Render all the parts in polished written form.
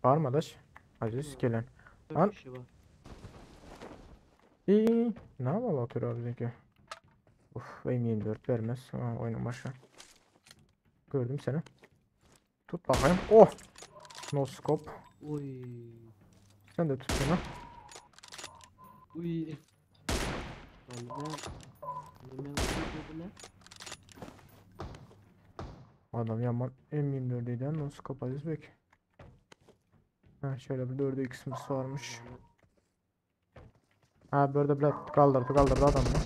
Var mı adaş? Aziz gelen. Dört Lan kişi var. iyi. Ne yapalım oturuyor bizimki. Uf M24 vermez. Ha, oyunun başı. Gördüm seni. Tut bakayım. Oh. No scope. Uy. Sen de tut şunu. Uy. Ne dedi ne? Adam yaman M24'den no scope Aziz Bek. Ha şöyle bir 4'e x'imiz varmış. Ha böyle bile kaldırdı adam mı?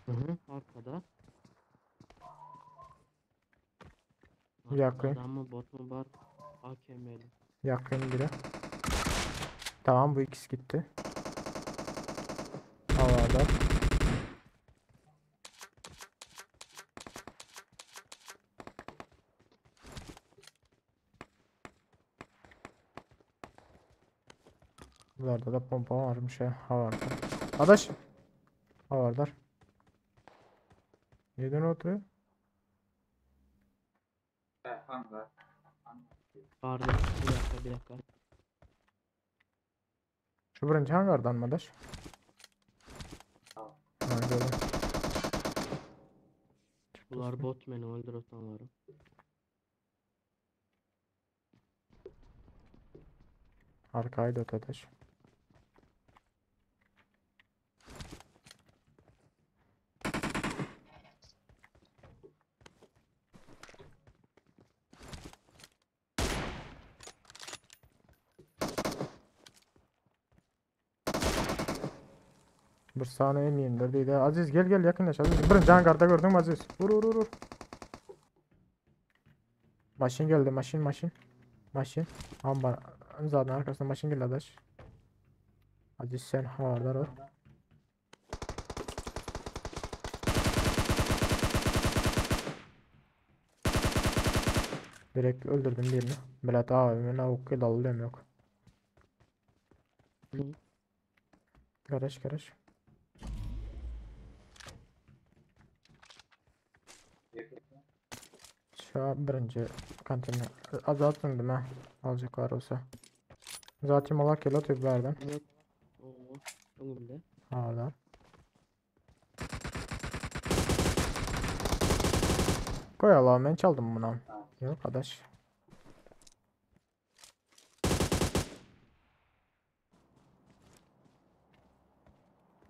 Hı hı. Arkada. Yakın. Adam mı bot mu var? AKM'li. Yakın biri. Tamam bu ikisi gitti. Havada. Bunlarda da pompa varmış ya. Havada. Adaş. Havadar. Neden oturuyor? Pardon. Bir dakika. Şu birinci hangardan mı adaş? Ha gördüm. Bunlar bot beni öldür otanları. Arkaydı öte adaş. Bir saniye M24'deydi. Aziz gel yakınlaş Aziz. Birinci hangarda gördüm Aziz. Vur. Maşin geldi maşin. Ambar. Zaten arkasında maşin geldi adaş. Aziz sen havadar ol. Direkt öldürdüm birini. Belat abimin avukuyla alıyorum yok. Hı. Garaj. Şu an birinci kantine azalttım değil mi? Alacak var olsa. Zaten olak gel atıyor verdim. Evet. Oo. Önümde. Hala. Koy Allah'ım ben çaldım bunu. Yok arkadaş.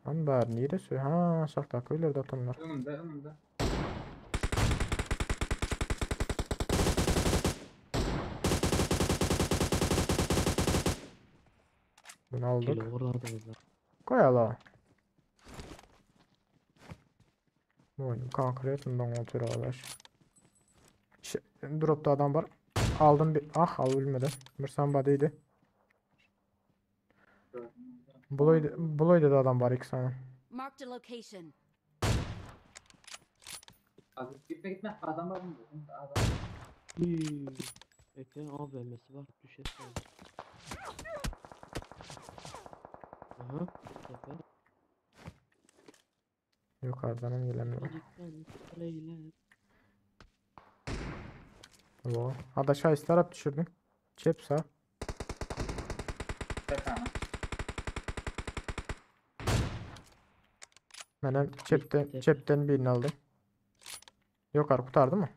Lan bari niye de söylüyor? Ha sakta köyler de atanlar. Önümde. Bunu aldık. Kilo vurardınız lan. Koy Allah'ım. Bu oyunun konkretinden oturuyor arkadaş. Dropta adam var. Aldım bir. Ah al ölmedi. Bir somebody'ydi. Buloydu da adam var 2 tane. Marked a location. Aziz gitme. Adam var mı? Adam. Uy. Bekle AVM'si var. Düşersin. Aha. Bu sefer. Yukarıdan gelen var. Birlikten pleyler. O. Hadi aşağı taraf düşürdün. Cep sağ. Tekrar. Benim Bitti. cepten birini aldım. Yok kurtardı mı?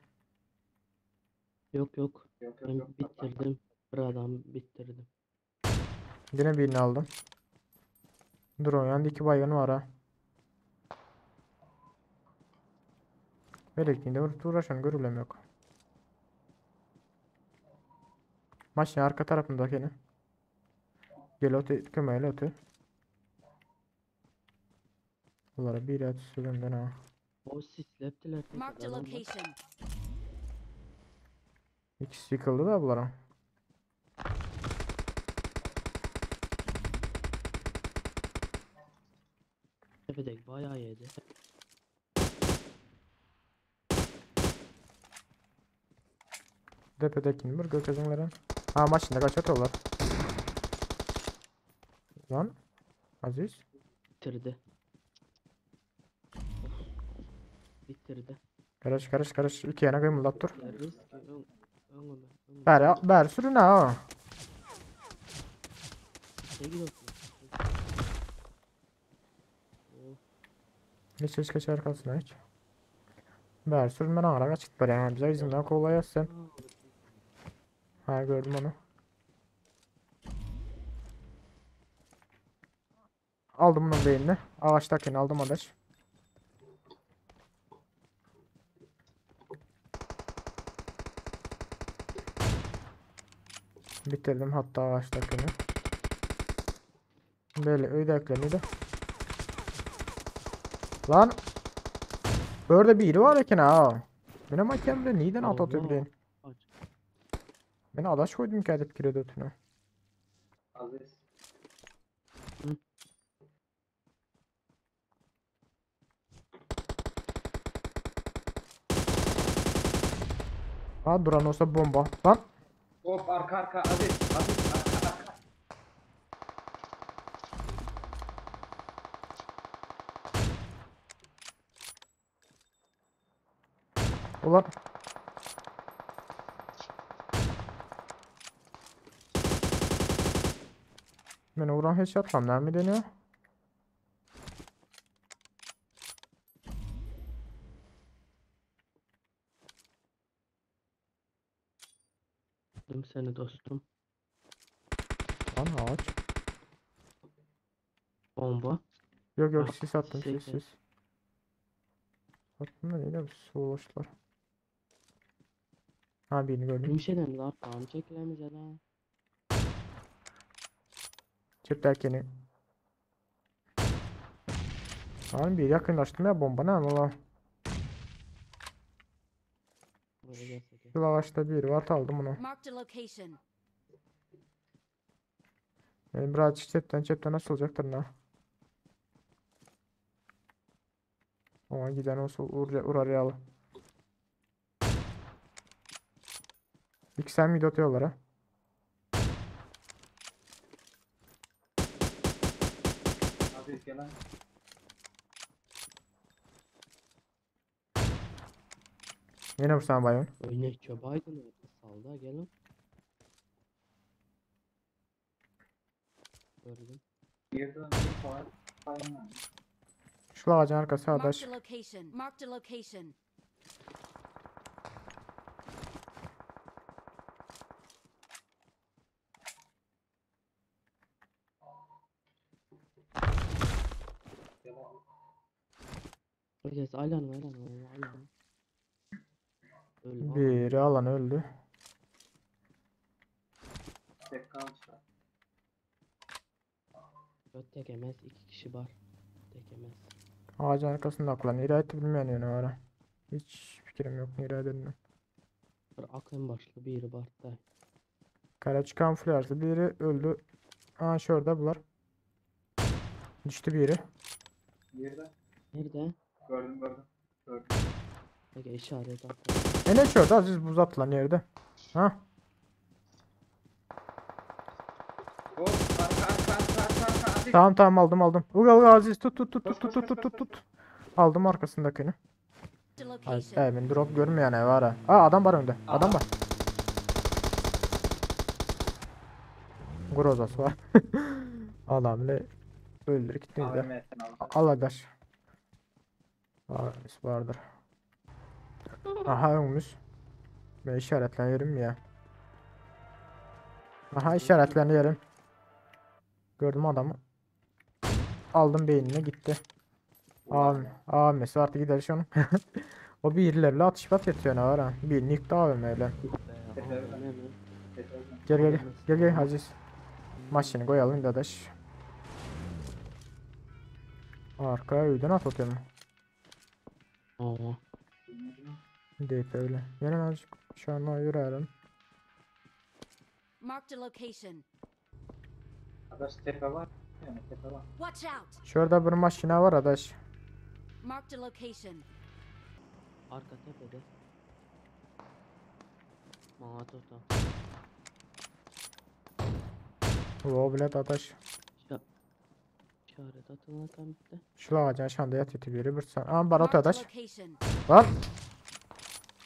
Yok. Yok. Ben bitirdim. Bir adam bitirdim. Yine birini aldım. Dur o yanda 2 baygın var ha. Melekliğinde uğraşan görülem yok. Maçın arka tarafındakini. Gel öte kömeyle öte. Bunlara bir at sürümden ha. O sislettiler. tek Marked a adamlar. location. İkisi yıkıldı da bunlara. Tepedeki bayağı yedi. Tepedekini bir gökyüzünlerin. Ha maçında kaç atıyorlar. Lan. Aziz. Bitirdi. bitirdi. Karış. İki yana kıymıldat dur. Ya risk öngüme. Beri sürün ha. Ne gidiyorsun? Oh, Hiç geçer kalsın hiç. Beri sürün ben ağara kaçıp böyle yani bize izimden kolay yazsın. aa, Ha gördüm onu. Aldım bunun beynini. Ağaçtakini aldım adaş. Bitirdim hatta ağaçtakini. Böyle öydeklerini de. Lan. Böyle biri var ya ha. Benim hakemde neyden at atıyor Allah. bileğin. Aç. Ben adaş koydum ki adet kiredotunu. Aziz. Ha duran olsa bomba. Lan. Hop arka Aziz. Aziz arka. Ulan. Beni vuran headshot lan mi deniyor? Gördüm seni dostum. Lan ağaç. Bomba. Yok Bak, sis attım sis sis. Attım da neyle soğulaştılar. Ha birini gördüm. Bir şeyden lan tamam çekilemiz lan. Çift erkeni. Lan bir yakınlaştım ya bomba ne ama. Buraya gelsek. Şu ağaçta biri var aldım onu. Marked a location. Benim birazcık cepten nasıl olacaktır ne? Ama giden olsa uğrar yalı. İlk sen miydi atıyorlar ha? Aziz gelen. Yine vursan bayon. Oyuna çobaydın orada salda gelin. Gördüm. Yerden bir falan. Aynen. Şu ağacın arkası Marked adaş. a location. Marked a location. Devam. Öyleyse aylan. Öl Biri alan öldü. Tek kalmışlar. Göt tekemez 2 kişi var. Tekemez. Ağacın arkasında aklan. İrayet bilmeyen yönü var ha. Hiç fikrim yok İrayet edin. Bir akın başlı biri var da. Kara çıkan flarsız biri öldü. Aa şurada bunlar. Düştü biri. Yerden. Nerede? Gördüm. Peki işaret at. Ne şurada Aziz buz at lan yerde. Ha? Hop arka Aziz. Tamam aldım. Uga Aziz tut. Koş. Aldım arkasındakini. Marked a Ay, location. emin drop görmeyen ev var ha. Aa adam var önde. Adam var. Grozas var. Adam bile öldür gittiniz de. AVM'den aldı. Al adaş. Vardır. Aha ölmüş. Ben işaretlerim ya. Aha işaretlerim. Gördüm adamı. Aldım beynine gitti. AVM'si artık gider şu an. O birilerle atışmat yatıyor ne var ha. Bir nick AVM'yle. Gel Aziz. Maşını koyalım dadaş. Arkaya öğüden atıyorum. Aa. Deyip öyle. Gelin azıcık şu an yürüyelim. Marked a location. Arkadaş tepe var. Yani tepe var. Watch out. Şurada bir maşina var adaş. Marked a location. Arka tepede. Mağatota. O bile adaş. İşaret atın lan bitti. Şu ağacın aşağıda yatıyor biri bir sen. Aa bana Marked a adaş. location. Lan.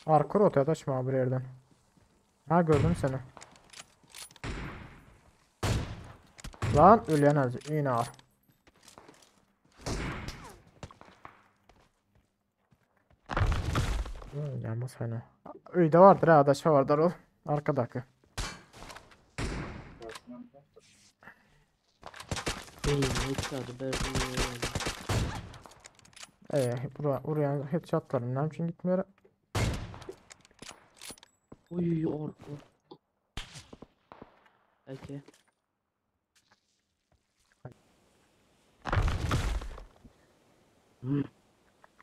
Arka rotaya taşma bir yerden. Ha gördüm seni. Lan ölen az yine al. Gelmez fena. Öyde vardır ha adaşı vardır o. Arkadaki. Değil headshot'ı verdim. Buraya headshotlarım. Ne için gitmiyor? Uy orku. Peki.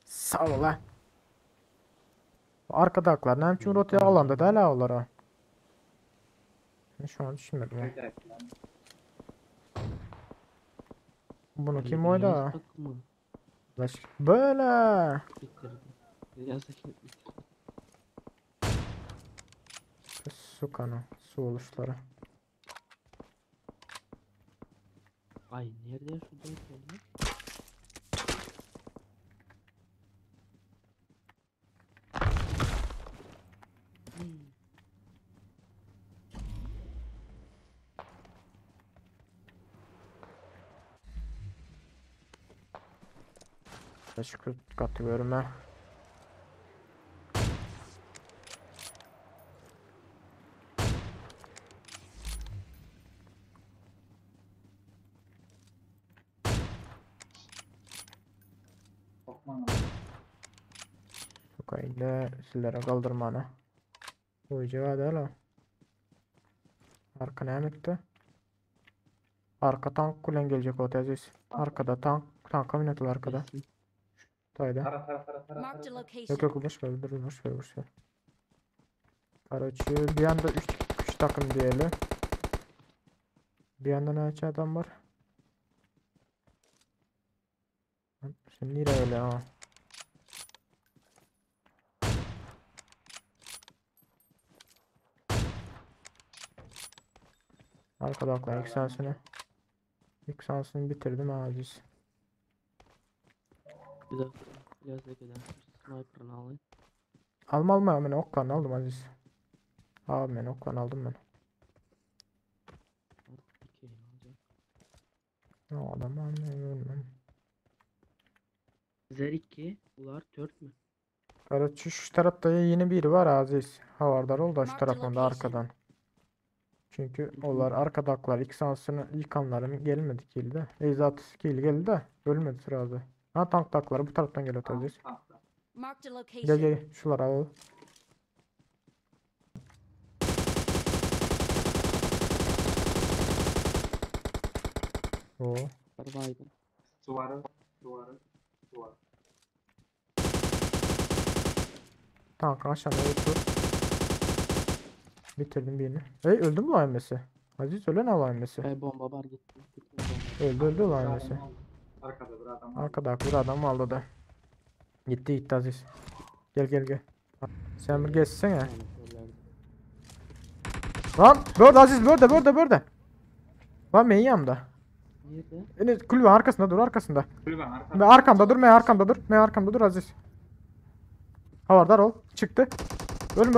Sağ ol lan. Arkadakiler ne için rotaya alanda da hala olur ha. Ben şu an düşünmedim ya. Bunu kim oydu ha? Takımı Böyle. bitirdi. Yazık bitirdi. Su kanı. Su oluşları. Ay nerede şu dört oldu? Teşekkür katıyorum ha. Bu kaydı sizlere kaldırmanı. Uyucu hadi hala. Arka ne etti? Arka tank kulen gelecek o tezis. Arkada tanka minatlı arkada. Kesin. Tayda. Marked a Yok location. yok boş ver dur boş ver boş ver. Karaçı bir anda 3 takım diyelim. Bir anda ne adam var? Sen nereye öyle ha? Arkada akla ilk sansını bitirdim aciz. Bir dakika. Biraz da gider. Sniper'ını alayım. Alma ben oklan aldım aziz. Abi ben oklan aldım ben. İki alacağım. O adamı anlıyorum. Zer 2. Ular 4 mü? Karaçı şu tarafta yeni biri var aziz. Havardar oldu şu Marked tarafında location. arkadan. Çünkü Hı hı. onlar arkadaklar ilk sansını ilk anlarım gelmedi kilde. Ezat kill geldi de ölmedi sırada. Ha tanktaklar bu taraftan geliyor aziz. Marked a Gel location. gel şuları al. Oo. Var baygın. Duvarı. Tank aşağıya otur. Bitirdim birini. Öldü mü lan Messi? Aziz ölen alan Messi. Bomba var gitti. Gitti bomba. Öldü lan Messi. Arkada bir adam var. Arkada bir adam aldı da. Gitti Aziz. Gel. Sen bir geçsene. Yani şöyle. Lan burada Aziz burada. Lan benim yanımda. Nerede? Enes kulübe arkasında dur arkasında. Kulüben arkada. Ve arkamda dur Aziz. Havardar ol. Çıktı. Ölme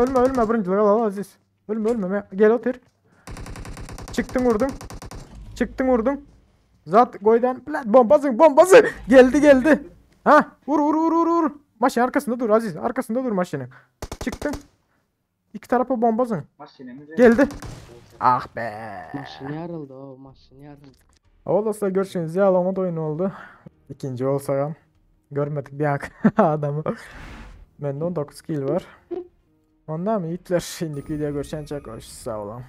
birincilik al Aziz. Ölme. Gel otur. Çıktın vurdum. Zat goydan plat bombası. Geldi. Ha vur. Maşın arkasında dur Aziz. Arkasında dur maşının. Çıktın. İki tarafa bombazın. Maşinemiz Geldi. Ah be. Maşını yarıldı o maşını yarıldı. Olasa görüşürüz ya alama oyunu oldu. İkinci olsa görmedik bir hak adamı. Bende 19 kill var. Ondan mı Hitler şimdiki video görüşen çok hoş sağ olun.